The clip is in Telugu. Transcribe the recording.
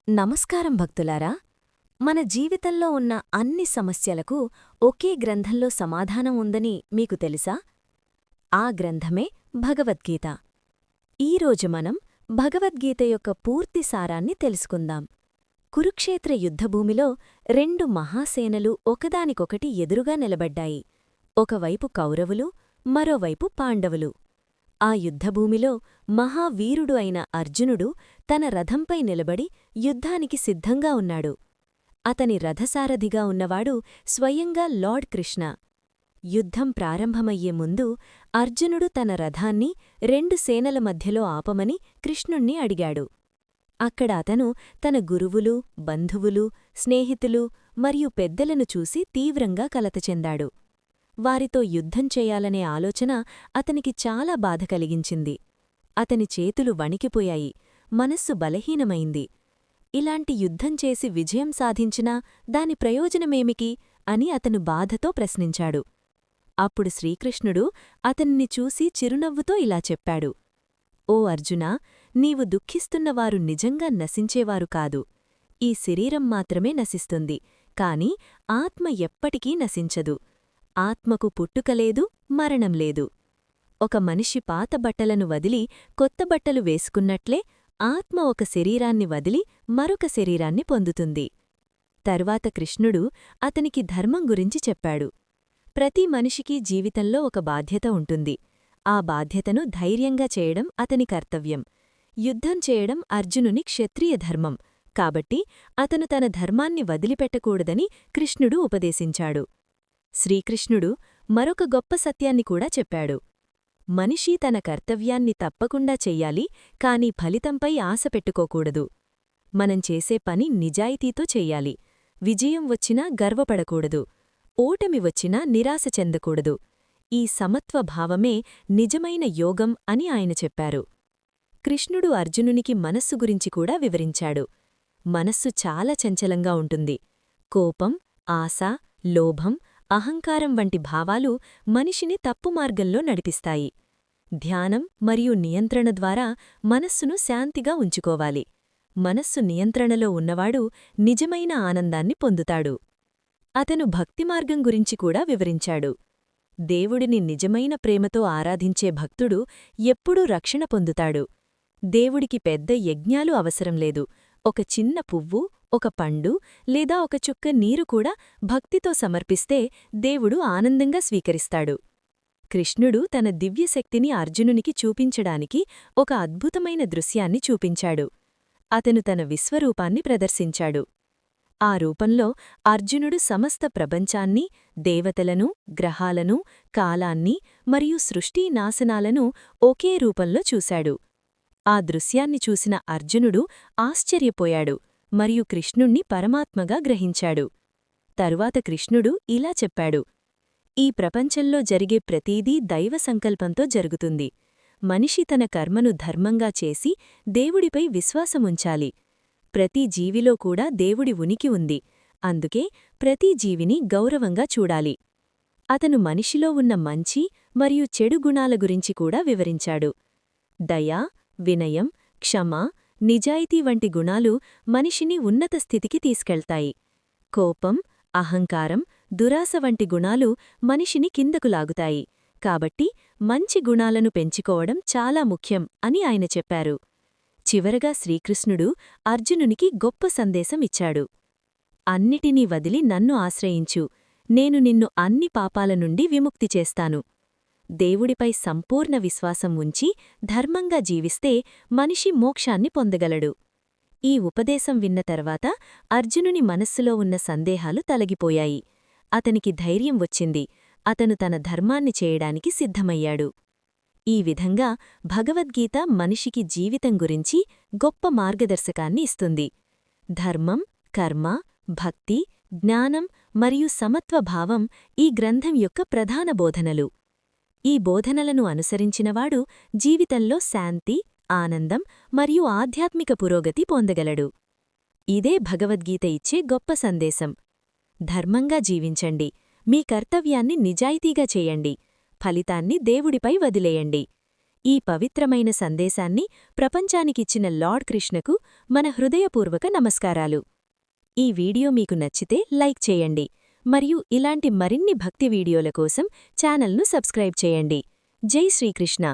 నమస్కారం భక్తులారా. మన జీవితంలో ఉన్న అన్ని సమస్యలకు ఒకే గ్రంథంలో సమాధానం ఉందని మీకు తెలుసా? ఆ గ్రంథమే భగవద్గీత. ఈరోజు మనం భగవద్గీత యొక్క పూర్తి సారాన్ని తెలుసుకుందాం. కురుక్షేత్ర యుద్ధభూమిలో రెండు మహాసేనలు ఒకదానికొకటి ఎదురుగా నిలబడ్డాయి. ఒకవైపు కౌరవులు, మరోవైపు పాండవులు. ఆ యుద్ధభూమిలో మహావీరుడు అయిన అర్జునుడు తన రథంపై నిలబడి యుద్ధానికి సిద్ధంగా ఉన్నాడు. అతని రథసారథిగా ఉన్నవాడు స్వయంగా లార్డ్ కృష్ణ. యుద్ధం ప్రారంభమయ్యే ముందు అర్జునుడు తన రథాన్ని రెండు సేనల మధ్యలో ఆపమని కృష్ణుణ్ణి అడిగాడు. అక్కడ అతను తన గురువులు, బంధువులు, స్నేహితులు మరియు పెద్దలను చూసి తీవ్రంగా కలతచెందాడు. వారితో యుద్ధం చేయాలనే ఆలోచన అతనికి చాలా బాధ కలిగించింది. అతని చేతులు వణికిపోయాయి, మనస్సు బలహీనమైంది. ఇలాంటి యుద్ధం చేసి విజయం సాధించినా దాని ప్రయోజనమేమికి అని అతను బాధతో ప్రశ్నించాడు. అప్పుడు శ్రీకృష్ణుడు అతన్ని చూసి చిరునవ్వుతో ఇలా చెప్పాడు: ఓ అర్జునా, నీవు దుఃఖిస్తున్నవారు నిజంగా నశించేవారు కాదు. ఈ శరీరం మాత్రమే నశిస్తుంది, కాని ఆత్మ ఎప్పటికీ నశించదు. ఆత్మకు పుట్టుకలేదు, మరణం లేదు. ఒక మనిషి పాత బట్టలను వదిలి కొత్త బట్టలు వేసుకున్నట్లే ఆత్మ ఒక శరీరాన్ని వదిలి మరొక శరీరాన్ని పొందుతుంది. తరువాత కృష్ణుడు అతనికి ధర్మం గురించి చెప్పాడు. ప్రతి మనిషికీ జీవితంలో ఒక బాధ్యత ఉంటుంది. ఆ బాధ్యతను ధైర్యంగా చేయడం అతని కర్తవ్యం. యుద్ధం చేయడం అర్జునుని క్షత్రియ ధర్మం, కాబట్టి అతను తన ధర్మాన్ని వదిలిపెట్టకూడదని కృష్ణుడు ఉపదేశించాడు. శ్రీకృష్ణుడు మరొక గొప్ప సత్యాన్ని కూడా చెప్పాడు. మనిషి తన కర్తవ్యాన్ని తప్పకుండా చెయ్యాలి, కాని ఫలితంపై ఆశ పెట్టుకోకూడదు. మనం చేసే పని నిజాయితీతో చెయ్యాలి. విజయం వచ్చినా గర్వపడకూడదు, ఓటమి వచ్చినా నిరాశ చెందకూడదు. ఈ సమత్వ భావమే నిజమైన యోగం అని ఆయన చెప్పారు. కృష్ణుడు అర్జునునికి మనస్సు గురించి కూడా వివరించాడు. మనస్సు చాలా చంచలంగా ఉంటుంది. కోపం, ఆశ, లోభం, అహంకారం వంటి భావాలు మనిషిని తప్పు మార్గంలో నడిపిస్తాయి. ధ్యానం మరియు నియంత్రణ ద్వారా మనస్సును శాంతిగా ఉంచుకోవాలి. మనస్సు నియంత్రణలో ఉన్నవాడు నిజమైన ఆనందాన్ని పొందుతాడు. అతను భక్తిమార్గం గురించి కూడా వివరించాడు. దేవుడిని నిజమైన ప్రేమతో ఆరాధించే భక్తుడు ఎప్పుడూ రక్షణ పొందుతాడు. దేవుడికి పెద్ద యజ్ఞాలు అవసరం లేదు. ఒక చిన్న పువ్వు, ఒక పండు లేదా ఒక చుక్క నీరు కూడా భక్తితో సమర్పిస్తే దేవుడు ఆనందంగా స్వీకరిస్తాడు. కృష్ణుడు తన దివ్యశక్తిని అర్జునునికి చూపించడానికి ఒక అద్భుతమైన దృశ్యాన్ని చూపించాడు. అతను తన విశ్వరూపాన్ని ప్రదర్శించాడు. ఆ రూపంలో అర్జునుడు సమస్త ప్రపంచాన్ని, దేవతలను, గ్రహాలను, కాలాన్ని మరియు సృష్టి నాశనాలను ఒకే రూపంలో చూశాడు. ఆ దృశ్యాన్ని చూసిన అర్జునుడు ఆశ్చర్యపోయాడు మరియు కృష్ణుణ్ణి పరమాత్మగా గ్రహించాడు. తరువాత కృష్ణుడు ఇలా చెప్పాడు: ఈ ప్రపంచంలో జరిగే ప్రతీదీ దైవ సంకల్పంతో జరుగుతుంది. మనిషి తన కర్మను ధర్మంగా చేసి దేవుడిపై విశ్వాసముంచాలి. ప్రతి జీవిలో కూడా దేవుడి ఉనికి ఉంది, అందుకే ప్రతి జీవిని గౌరవంగా చూడాలి. అతను మనిషిలో ఉన్న మంచి మరియు చెడు గుణాల గురించి కూడా వివరించాడు. దయ, వినయం, క్షమ, నిజాయితీ వంటి గుణాలు మనిషిని ఉన్నత స్థితికి తీసుకెళ్తాయి. కోపం, అహంకారం, దురాశ వంటి గుణాలు మనిషిని కిందకు లాగుతాయి. కాబట్టి మంచి గుణాలను పెంచుకోవడం చాలా ముఖ్యం అని ఆయన చెప్పారు. చివరగా శ్రీకృష్ణుడు అర్జునునికి గొప్ప సందేశం ఇచ్చాడు. అన్నిటినీ వదిలి నన్ను ఆశ్రయించు, నేను నిన్ను అన్ని పాపాల నుండి విముక్తి చేస్తాను. దేవుడిపై సంపూర్ణ విశ్వాసం ఉంచి ధర్మంగా జీవిస్తే మనిషి మోక్షాన్ని పొందగలడు. ఈ ఉపదేశం విన్న తర్వాత అర్జునుని మనస్సులో ఉన్న సందేహాలు తొలగిపోయాయి. అతనికి ధైర్యం వచ్చింది. అతను తన ధర్మాన్ని చేయడానికి సిద్ధమయ్యాడు. ఈ విధంగా భగవద్గీత మనిషికి జీవితం గురించి గొప్ప మార్గదర్శకాన్ని ఇస్తుంది. ధర్మం, కర్మ, భక్తి, జ్ఞానం మరియు సమత్వభావం ఈ గ్రంథం యొక్క ప్రధాన బోధనలు. ఈ బోధనలను అనుసరించినవాడు జీవితంలో శాంతి, ఆనందం మరియు ఆధ్యాత్మిక పురోగతి పొందగలడు. ఇదే భగవద్గీత ఇచ్చే గొప్ప సందేశం. ధర్మంగా జీవించండి, మీ కర్తవ్యాన్ని నిజాయితీగా చేయండి, ఫలితాన్ని దేవుడిపై వదిలేయండి. ఈ పవిత్రమైన సందేశాన్ని ప్రపంచానికిచ్చిన లార్డ్ కృష్ణకు మన హృదయపూర్వక నమస్కారాలు. ఈ వీడియో మీకు నచ్చితే లైక్ చేయండి మరియు ఇలాంటి మరిన్ని భక్తి వీడియోల కోసం ఛానల్ను సబ్స్క్రైబ్ చేయండి. జై శ్రీకృష్ణ.